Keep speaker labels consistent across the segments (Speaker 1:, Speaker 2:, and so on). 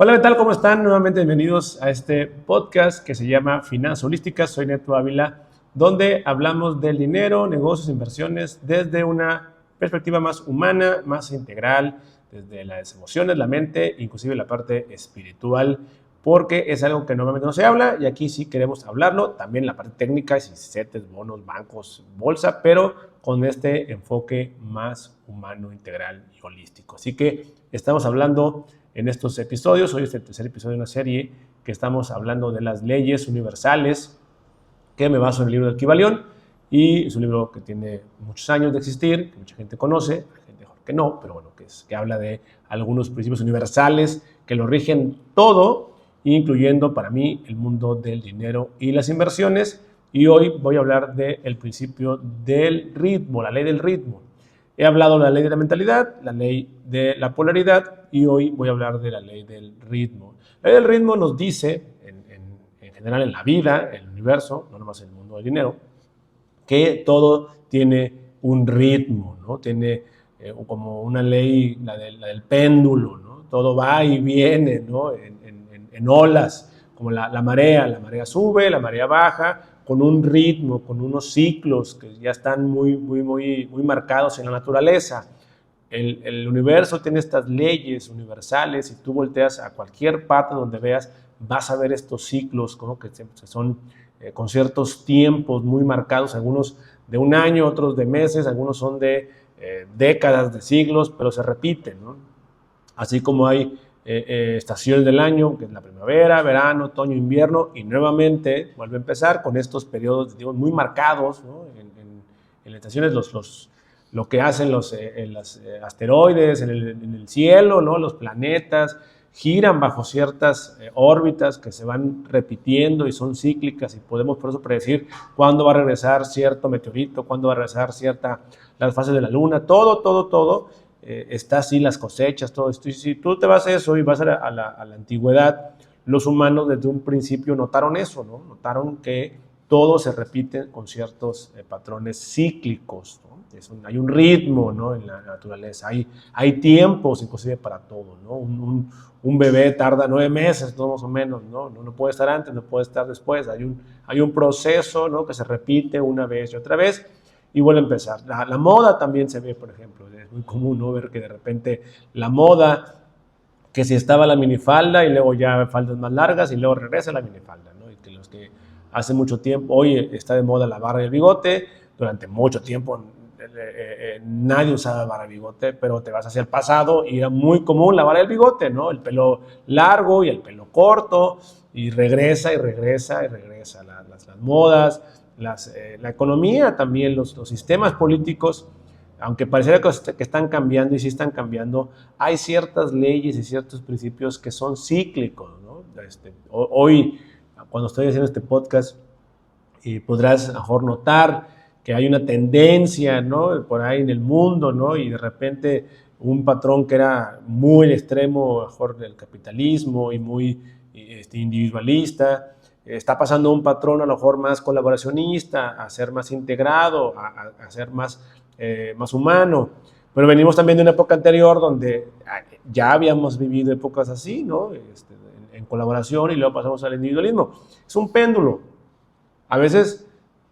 Speaker 1: Hola, ¿qué tal? ¿Cómo están? Nuevamente bienvenidos a este podcast que se llama Finanzas Holísticas. Soy Neto Ávila, donde hablamos del dinero, negocios, inversiones desde una perspectiva más humana, más integral, desde las emociones, la mente, inclusive la parte espiritual, porque es algo que normalmente no se habla y aquí sí queremos hablarlo. También la parte técnica, si CETES, bonos, bancos, bolsa, pero con este enfoque más humano, integral y holístico. Así que estamos hablando en estos episodios. Hoy es el tercer episodio de una serie que estamos hablando de las leyes universales, que me baso en el libro del Kybalión, y es un libro que tiene muchos años de existir, que mucha gente conoce, hay gente mejor que no, pero bueno, que habla de algunos principios universales que lo rigen todo, incluyendo para mí el mundo del dinero y las inversiones. Y hoy voy a hablar del principio del ritmo, la ley del ritmo. He hablado de la ley de la mentalidad, la ley de la polaridad y hoy voy a hablar de la ley del ritmo. La ley del ritmo nos dice, en general en la vida, en el universo, no nomás en el mundo del dinero, que todo tiene un ritmo, ¿no? Tiene como una ley, la del péndulo, ¿no? Todo va y viene, ¿no? En olas, como la marea sube, la marea baja, con un ritmo, con unos ciclos que ya están muy marcados en la naturaleza. El universo tiene estas leyes universales y tú volteas a cualquier parte donde veas, vas a ver estos ciclos, ¿no? Que son con ciertos tiempos muy marcados, algunos de un año, otros de meses, algunos son de décadas, de siglos, pero se repiten, ¿no? Así como hay estaciones del año, que es la primavera, verano, otoño, invierno, y nuevamente vuelve a empezar con estos periodos, digamos, muy marcados, ¿no? En las estaciones, lo que hacen los asteroides en el cielo, ¿no? Los planetas giran bajo ciertas órbitas que se van repitiendo y son cíclicas y podemos por eso predecir cuándo va a regresar cierto meteorito, cuándo va a regresar las fases de la luna, todo está así, las cosechas, todo esto. Y si tú te vas a eso y vas a la antigüedad, los humanos desde un principio notaron eso, ¿no? Notaron que todo se repite con ciertos patrones cíclicos, ¿no? Hay un ritmo, ¿no? En la naturaleza, hay tiempos inclusive para todo, ¿no? Un bebé tarda 9 meses, ¿no? Más o menos, ¿no? No puede estar antes, no puede estar después, hay un proceso, ¿no? Que se repite una vez y otra vez y vuelve a empezar. La moda también se ve, por ejemplo, es muy común, ¿no? Ver que de repente la moda, que si estaba la minifalda y luego ya faldas más largas y luego regresa la minifalda, ¿no? Y que los que hace mucho tiempo, hoy está de moda la barba y el bigote, durante mucho tiempo nadie usaba barba y bigote, pero te vas hacia el pasado y era muy común la barba y el bigote, ¿no? El pelo largo y el pelo corto, y regresa las modas, la economía también, los sistemas políticos, aunque pareciera que están cambiando y sí están cambiando, hay ciertas leyes y ciertos principios que son cíclicos, ¿no? Hoy, cuando estoy haciendo este podcast, podrás a lo mejor notar que hay una tendencia, ¿no? Por ahí en el mundo, ¿no? Y de repente un patrón que era muy extremo, mejor del capitalismo y muy individualista, está pasando un patrón a lo mejor más colaboracionista, a ser más integrado, a ser más humano. Pero venimos también de una época anterior donde ya habíamos vivido épocas así, ¿no? En colaboración y luego pasamos al individualismo. Es un péndulo. A veces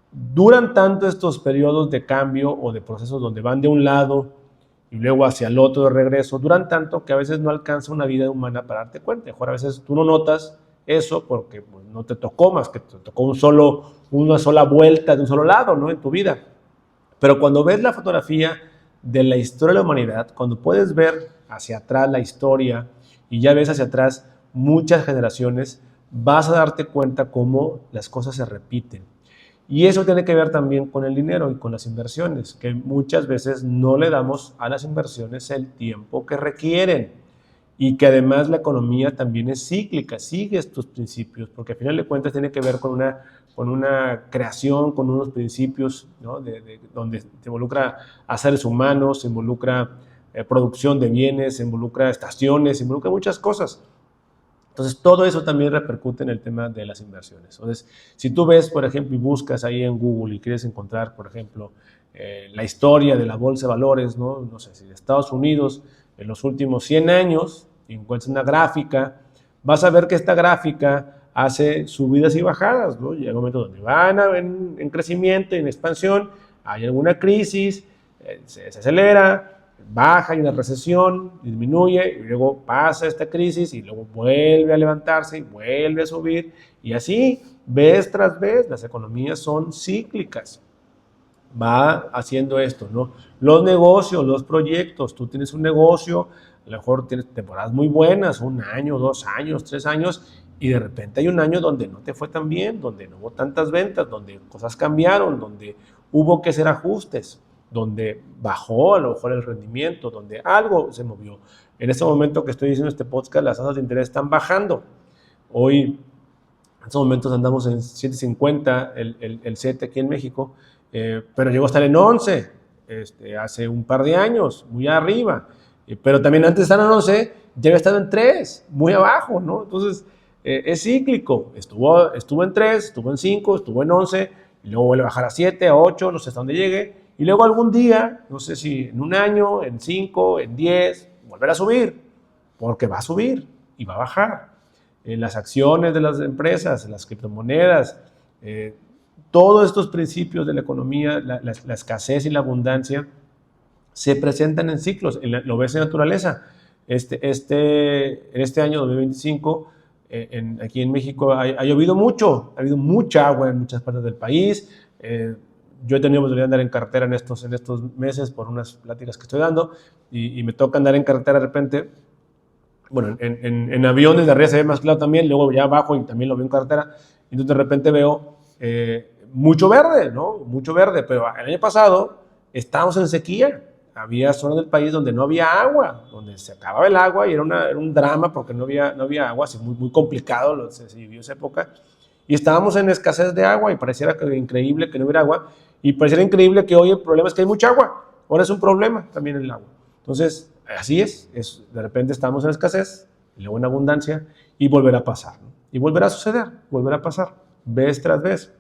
Speaker 1: duran tanto estos periodos de cambio o de procesos donde van de un lado y luego hacia el otro de regreso, duran tanto que a veces no alcanza una vida humana para darte cuenta. Mejor a veces tú no notas eso porque pues, no te tocó más que te tocó una sola vuelta de un solo lado, ¿no? En tu vida. Pero cuando ves la fotografía de la historia de la humanidad, cuando puedes ver hacia atrás la historia y ya ves hacia atrás muchas generaciones, vas a darte cuenta cómo las cosas se repiten. Y eso tiene que ver también con el dinero y con las inversiones, que muchas veces no le damos a las inversiones el tiempo que requieren y que además la economía también es cíclica, sigue estos principios, porque al final de cuentas tiene que ver con una creación, con unos principios, ¿no? Donde se involucra a seres humanos, se involucra producción de bienes, se involucra estaciones, se involucra muchas cosas. Entonces, todo eso también repercute en el tema de las inversiones. Entonces, si tú ves, por ejemplo, y buscas ahí en Google y quieres encontrar, por ejemplo, la historia de la bolsa de valores, no sé si de Estados Unidos, en los últimos 100 años, encuentras una gráfica vas a ver que esta gráfica hace subidas y bajadas, ¿no? Llega un momento donde van en crecimiento, en expansión, hay alguna crisis, se acelera, baja, hay una recesión, disminuye, y luego pasa esta crisis y luego vuelve a levantarse y vuelve a subir, y así, vez tras vez, las economías son cíclicas. Va haciendo esto, ¿no? Los negocios, los proyectos, tú tienes un negocio, a lo mejor tienes temporadas muy buenas, 1 año, 2 años, 3 años, y de repente hay un año donde no te fue tan bien, donde no hubo tantas ventas, donde cosas cambiaron, donde hubo que hacer ajustes, donde bajó a lo mejor el rendimiento, donde algo se movió. En este momento que estoy diciendo este podcast, las tasas de interés están bajando. Hoy, en estos momentos andamos en 7.50 el CETE aquí en México, pero llegó a estar en 11 hace un par de años, muy arriba. Pero también antes de estar en 11, ya había estado en 3, muy abajo, ¿no? Entonces, es cíclico. Estuvo en 3, estuvo en 5, estuvo en 11, y luego vuelve a bajar a 7, a 8, no sé hasta dónde llegue. Y luego algún día, no sé si en 1 año, en 5, en 10, volverá a subir, porque va a subir y va a bajar. Las acciones de las empresas, las criptomonedas, todos estos principios de la economía, la escasez y la abundancia, se presentan en ciclos, lo ves en naturaleza. En este año 2025, aquí en México ha llovido mucho, ha habido mucha agua en muchas partes del país. Yo he tenido oportunidad de andar en carretera en estos meses por unas pláticas que estoy dando, y me toca andar en carretera de repente. Bueno, en aviones de arriba se ve más claro también, luego ya abajo y también lo veo en carretera, y entonces de repente veo mucho verde, ¿no? Mucho verde, pero el año pasado estábamos en sequía. Había zonas del país donde no había agua, donde se acababa el agua y era un drama porque no había agua, así muy complicado se vivió esa época. Y estábamos en escasez de agua y pareciera increíble que no hubiera agua, y pareciera increíble que hoy el problema es que hay mucha agua. Ahora es un problema también el agua. Entonces, así es de repente estamos en escasez, y luego en abundancia, y volverá a pasar, ¿no? Y volverá a suceder, volverá a pasar, vez tras vez.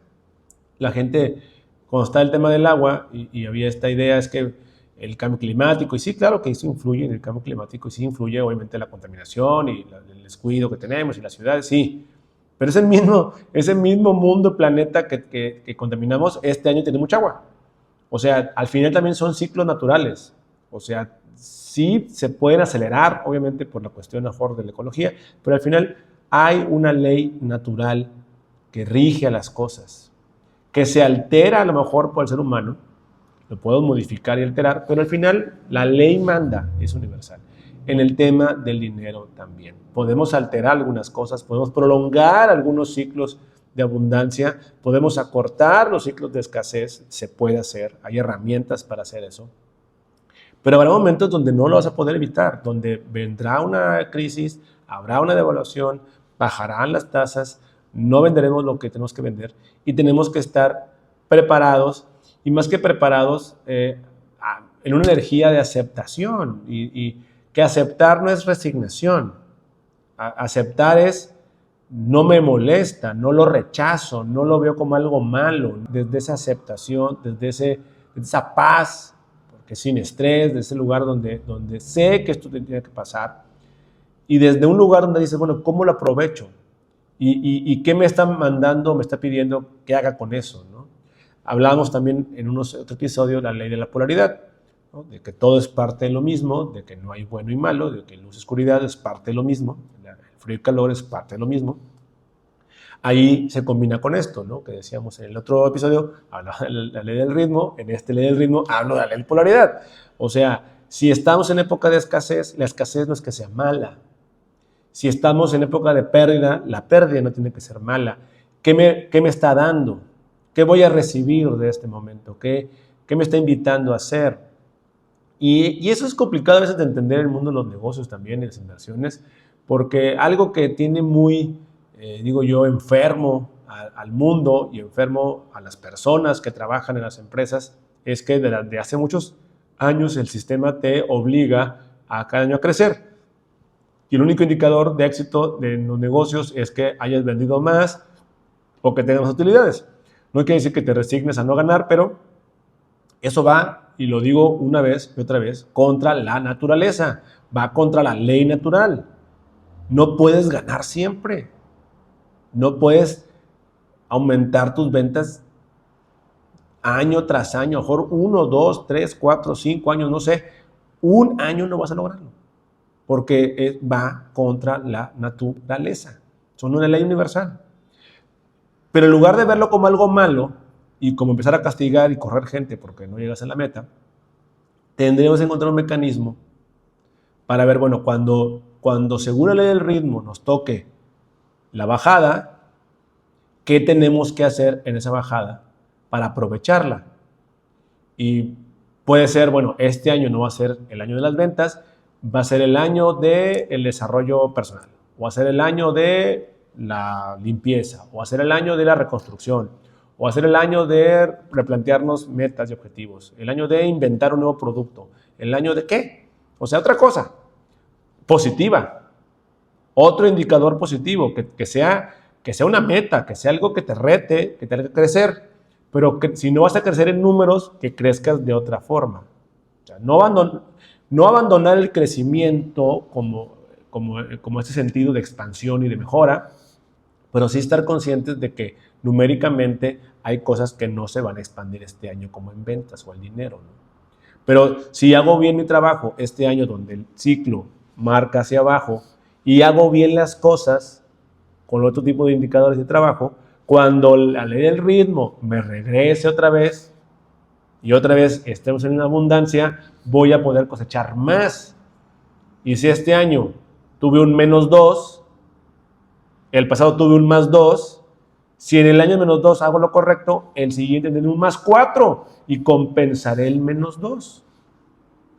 Speaker 1: La gente, cuando está el tema del agua, y había esta idea, es que el cambio climático, y sí, claro que eso influye en el cambio climático, y sí influye obviamente la contaminación y el descuido que tenemos y las ciudades, sí, pero ese mismo mundo, planeta que contaminamos, este año tiene mucha agua. O sea, al final también son ciclos naturales. O sea, sí se pueden acelerar, obviamente por la cuestión a favor de la ecología, pero al final hay una ley natural que rige a las cosas, que se altera a lo mejor por el ser humano, lo podemos modificar y alterar, pero al final la ley manda, es universal. En el tema del dinero también. Podemos alterar algunas cosas, podemos prolongar algunos ciclos de abundancia, podemos acortar los ciclos de escasez, se puede hacer, hay herramientas para hacer eso. Pero habrá momentos donde no lo vas a poder evitar, donde vendrá una crisis, habrá una devaluación, bajarán las tasas, no venderemos lo que tenemos que vender y tenemos que estar preparados, y más que preparados, en una energía de aceptación, y que aceptar no es resignación, aceptar es no me molesta, no lo rechazo, no lo veo como algo malo, desde esa aceptación, desde esa paz, porque sin estrés, de ese lugar donde sé que esto tiene que pasar, y desde un lugar donde dices, bueno, ¿cómo lo aprovecho? ¿Y qué me está mandando, me está pidiendo que haga con eso, ¿no? Hablábamos también en otro episodio de la ley de la polaridad, ¿no? De que todo es parte de lo mismo, de que no hay bueno y malo, de que luz y oscuridad es parte de lo mismo, el frío y calor es parte de lo mismo. Ahí se combina con esto, ¿no? Que decíamos en el otro episodio, hablaba de la ley del ritmo, en esta ley del ritmo hablo de la ley de polaridad. O sea, si estamos en época de escasez, la escasez no es que sea mala. Si estamos en época de pérdida, la pérdida no tiene que ser mala. ¿Qué me está dando? ¿Qué voy a recibir de este momento? ¿Qué me está invitando a hacer? Y eso es complicado a veces de entender en el mundo de los negocios también, en las inversiones, porque algo que tiene muy, digo yo, enfermo al mundo y enfermo a las personas que trabajan en las empresas, es que desde hace muchos años el sistema te obliga a cada año a crecer. Y el único indicador de éxito de los negocios es que hayas vendido más o que tengas más utilidades. No quiere decir que te resignes a no ganar, pero eso va, y lo digo una vez y otra vez, contra la naturaleza, va contra la ley natural. No puedes ganar siempre. No puedes aumentar tus ventas año tras año, a lo mejor 1, 2, 3, 4, 5 años, no sé. Un año no vas a lograrlo, porque va contra la naturaleza. Son una ley universal. Pero en lugar de verlo como algo malo y como empezar a castigar y correr gente porque no llegas a la meta, tendríamos que encontrar un mecanismo para ver, bueno, cuando según la ley del ritmo nos toque la bajada, ¿qué tenemos que hacer en esa bajada para aprovecharla? Y puede ser, bueno, este año no va a ser el año de las ventas, va a ser el año del desarrollo personal, o va a ser el año de la limpieza, o va a ser el año de la reconstrucción, o va a ser el año de replantearnos metas y objetivos, el año de inventar un nuevo producto, el año de ¿qué? O sea, otra cosa positiva, otro indicador positivo, que sea una meta, que sea algo que te rete, que te haga crecer, pero que si no vas a crecer en números, que crezcas de otra forma. O sea, no abandonar el crecimiento como este sentido de expansión y de mejora, pero sí estar conscientes de que numéricamente hay cosas que no se van a expandir este año como en ventas o el dinero, ¿no? Pero si hago bien mi trabajo este año donde el ciclo marca hacia abajo y hago bien las cosas con otro tipo de indicadores de trabajo, cuando la ley del ritmo me regrese otra vez y otra vez estemos en una abundancia, voy a poder cosechar más. Y si este año tuve un -2, el pasado tuve un +2, si en el año -2 hago lo correcto, el siguiente tendré un +4 y compensaré el -2.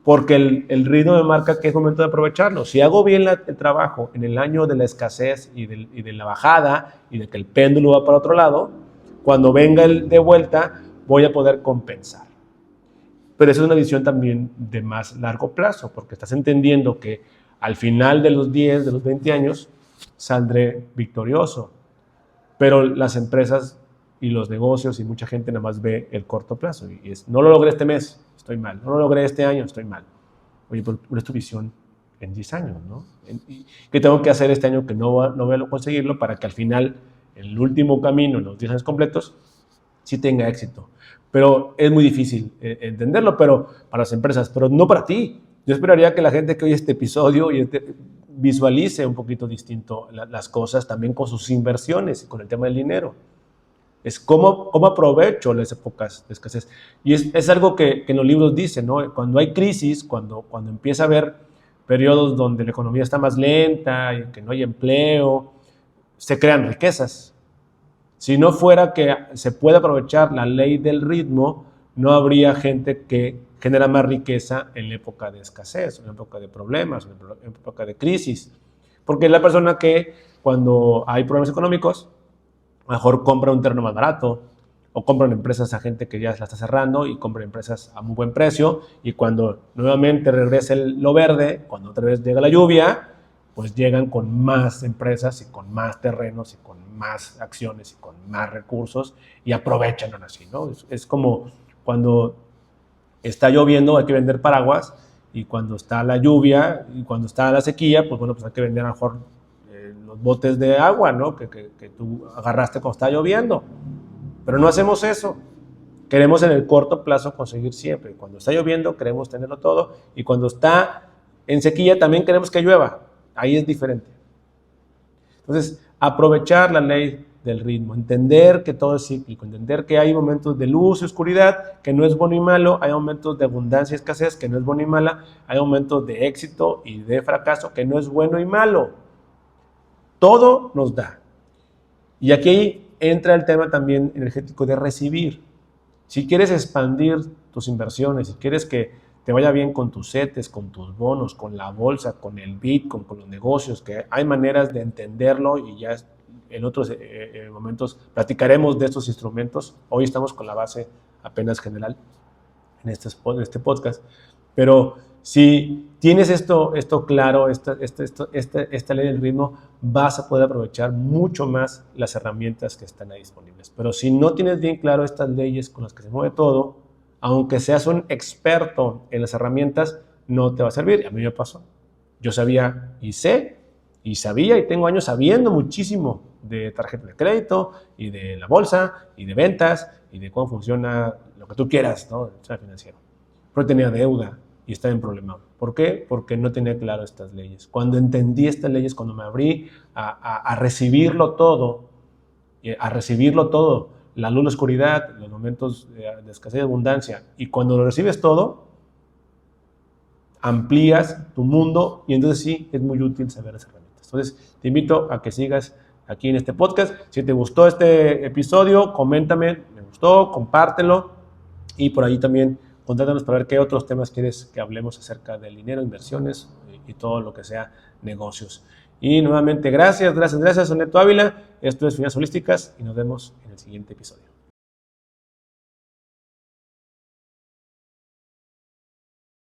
Speaker 1: Porque el ritmo me marca que es momento de aprovecharlo. Si hago bien el trabajo en el año de la escasez y de la bajada y de que el péndulo va para otro lado, cuando venga el de vuelta voy a poder compensar. Pero esa es una visión también de más largo plazo, porque estás entendiendo que al final de los 10, de los 20 años, saldré victorioso. Pero las empresas y los negocios y mucha gente nada más ve el corto plazo. Y es, no lo logré este mes, estoy mal. No lo logré este año, estoy mal. Oye, pero es tu visión en 10 años, ¿no? ¿Qué tengo que hacer este año que no voy a conseguirlo para que al final, en el último camino, en los 10 años completos, sí tenga éxito? Pero es muy difícil entenderlo, pero para las empresas, pero no para ti. Yo esperaría que la gente que oye este episodio visualice un poquito distinto las cosas también con sus inversiones y con el tema del dinero. Es cómo aprovecho las épocas de escasez. Y es algo que en los libros dicen, ¿no? Cuando hay crisis, cuando empieza a haber periodos donde la economía está más lenta y que no hay empleo, se crean riquezas. Si no fuera que se puede aprovechar la ley del ritmo, no habría gente que genera más riqueza en la época de escasez, en la época de problemas, en la época de crisis. Porque es la persona que cuando hay problemas económicos, a lo mejor compra un terreno más barato o compran empresas a gente que ya la está cerrando y compra empresas a muy buen precio, y cuando nuevamente regrese lo verde, cuando otra vez llega la lluvia, pues llegan con más empresas y con más terrenos y con más acciones y con más recursos y aprovechan ahora sí, ¿no? Es como cuando está lloviendo hay que vender paraguas, y cuando está la lluvia y cuando está la sequía, pues bueno, pues hay que vender a lo mejor los botes de agua, ¿no? Que tú agarraste cuando está lloviendo. Pero no hacemos eso. Queremos en el corto plazo conseguir siempre. Cuando está lloviendo queremos tenerlo todo, y cuando está en sequía también queremos que llueva. Ahí es diferente. Entonces, aprovechar la ley del ritmo, entender que todo es cíclico, entender que hay momentos de luz y oscuridad, que no es bueno y malo, hay momentos de abundancia y escasez, que no es bueno y mala, hay momentos de éxito y de fracaso, que no es bueno y malo. Todo nos da. Y aquí entra el tema también energético de recibir. Si quieres expandir tus inversiones, si quieres que te vaya bien con tus CETES, con tus bonos, con la bolsa, con el Bitcoin, con los negocios, que hay maneras de entenderlo, y ya en otros momentos platicaremos de estos instrumentos. Hoy estamos con la base apenas general en este podcast. Pero si tienes esto claro, esta ley del ritmo, vas a poder aprovechar mucho más las herramientas que están ahí disponibles. Pero si no tienes bien claro estas leyes con las que se mueve todo, aunque seas un experto en las herramientas, no te va a servir. A mí me pasó. Yo sabía y sé y sabía y tengo años sabiendo muchísimo de tarjeta de crédito y de la bolsa y de ventas y de cómo funciona lo que tú quieras, ¿no? El sistema financiero. Pero tenía deuda y estaba en problema. ¿Por qué? Porque no tenía claro estas leyes. Cuando entendí estas leyes, cuando me abrí a recibirlo todo, la luz, la oscuridad, los momentos de escasez y abundancia, y cuando lo recibes todo, amplías tu mundo y entonces sí es muy útil saber las herramientas. Entonces te invito a que sigas aquí en este podcast. Si te gustó este episodio, coméntame, me gustó, compártelo y por ahí también contáctanos para ver qué otros temas quieres que hablemos acerca del dinero, inversiones y todo lo que sea negocios. Y nuevamente gracias, soy Neto Ávila, esto es Finanzas Holísticas y nos vemos en el siguiente episodio.